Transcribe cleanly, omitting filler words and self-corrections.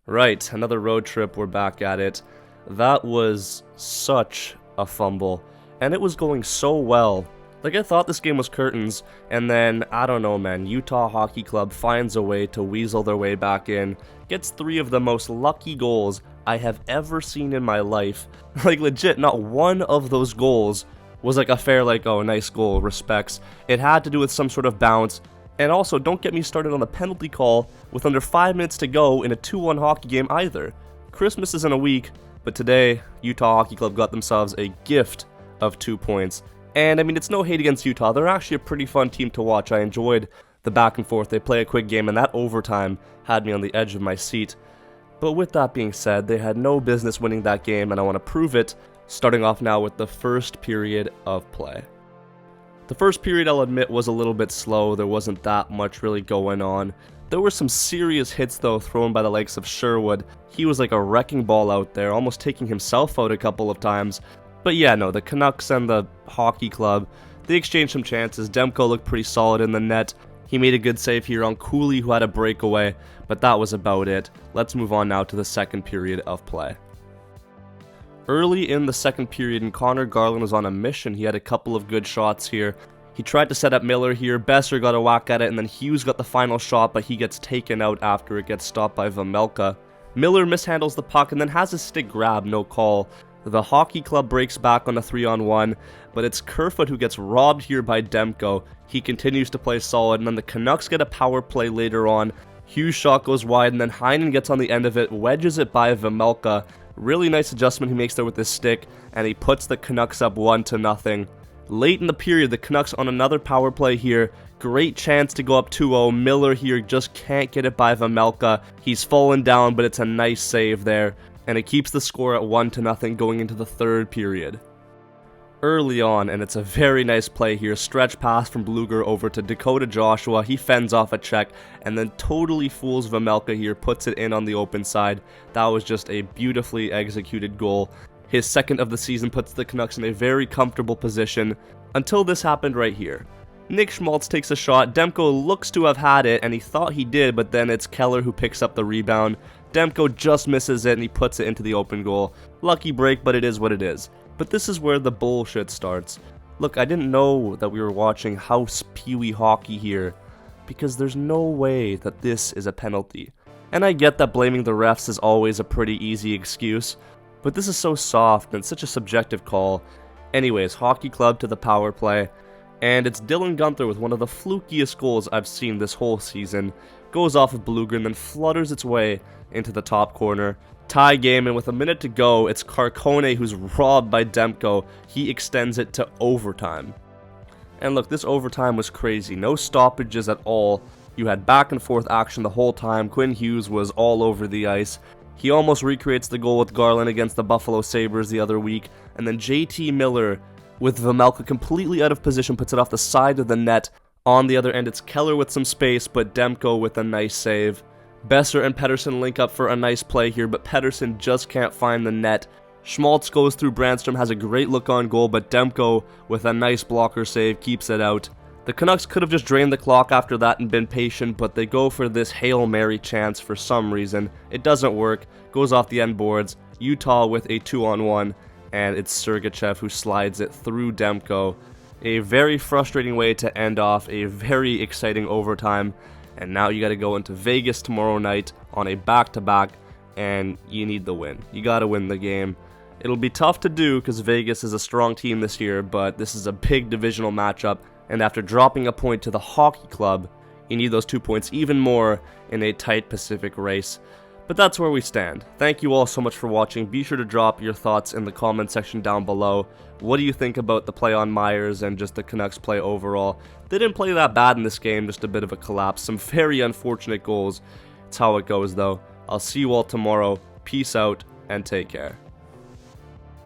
Right, another road trip, we're back at it. That was such a fumble, and it was going so well. Like, I thought this game was curtains, and then, I don't know, man, Utah Hockey Club finds a way to weasel their way back in, gets 3 of the most lucky goals I have ever seen in my life. Like, legit, not one of those goals was like a fair, like, oh, nice goal, respects. It had to do with some sort of bounce. And also, don't get me started on the penalty call with under 5 minutes to go in a 2-1 hockey game either. Christmas is in a week, but today, Utah Hockey Club got themselves a gift of 2 points. And I mean, it's no hate against Utah. They're actually a pretty fun team to watch. I enjoyed the back and forth. They play a quick game, and that overtime had me on the edge of my seat. But with that being said, they had no business winning that game, and I want to prove it, starting off now with the first period of play. The first period, I'll admit, was a little bit slow. There wasn't that much really going on. There were some serious hits, though, thrown by the likes of Sherwood. He was like a wrecking ball out there, almost taking himself out a couple of times. But yeah, no, the Canucks and the Hockey Club, they exchanged some chances. Demko looked pretty solid in the net. He made a good save here on Cooley, who had a breakaway, but that was about it. Let's move on now to the second period of play. Early in the second period, and Conor Garland was on a mission. He had a couple of good shots here. He tried to set up Miller here. Besser got a whack at it, and then Hughes got the final shot, but he gets taken out after it gets stopped by Vejmelka. Miller mishandles the puck and then has his stick grabbed, no call. The Hockey Club breaks back on a 3-on-1, but it's Kerfoot who gets robbed here by Demko. He continues to play solid, and then the Canucks get a power play later on. Hughes' shot goes wide, and then Heinen gets on the end of it, wedges it by Vejmelka. Really nice adjustment he makes there with his stick, and he puts the Canucks up 1-0. Late in the period, the Canucks on another power play here. Great chance to go up 2-0. Miller here just can't get it by Vejmelka. He's fallen down, but it's a nice save there, and it keeps the score at 1-0 going into the third period. Early on, and it's a very nice play here, stretch pass from Bluger over to Dakota Joshua. He fends off a check and then totally fools Vejmelka here, puts it in on the open side. That was just a beautifully executed goal. His second of the season puts the Canucks in a very comfortable position until this happened right here. Nick Schmaltz takes a shot. Demko looks to have had it, and he thought he did, but then it's Keller who picks up the rebound. Demko just misses it, and he puts it into the open goal. Lucky break, but it is what it is. But this is where the bullshit starts. Look, I didn't know that we were watching House Pee-wee hockey here, because there's no way that this is a penalty. And I get that blaming the refs is always a pretty easy excuse, but this is so soft and such a subjective call. Anyways, Hockey Club to the power play, and it's Dylan Guenther with one of the flukiest goals I've seen this whole season. Goes off of Bluger and then flutters its way into the top corner. Tie game, and with a minute to go, it's Carcone who's robbed by Demko. He extends it to overtime. And look, this overtime was crazy. No stoppages at all. You had back and forth action the whole time. Quinn Hughes was all over the ice. He almost recreates the goal with Garland against the Buffalo Sabres the other week. And then JT Miller, with Vejmelka completely out of position, puts it off the side of the net. On the other end, it's Keller with some space, but Demko with a nice save. Besser and Pettersson link up for a nice play here, but Pettersson just can't find the net. Schmaltz goes through Brandstrom, has a great look on goal, but Demko, with a nice blocker save, keeps it out. The Canucks could have just drained the clock after that and been patient, but they go for this Hail Mary chance for some reason. It doesn't work, goes off the end boards. Utah with a 2-on-1, and it's Sergachev who slides it through Demko. A very frustrating way to end off a very exciting overtime. And now you got to go into Vegas tomorrow night on a back-to-back, and you need the win. You got to win the game. It'll be tough to do because Vegas is a strong team this year, but this is a big divisional matchup, and after dropping a point to the Hockey Club, you need those 2 points even more in a tight Pacific race. But that's where we stand. Thank you all so much for watching. Be sure to drop your thoughts in the comment section down below. What do you think about the play on Myers and just the Canucks play overall? They didn't play that bad in this game, just a bit of a collapse. Some very unfortunate goals. It's how it goes though. I'll see you all tomorrow. Peace out and take care.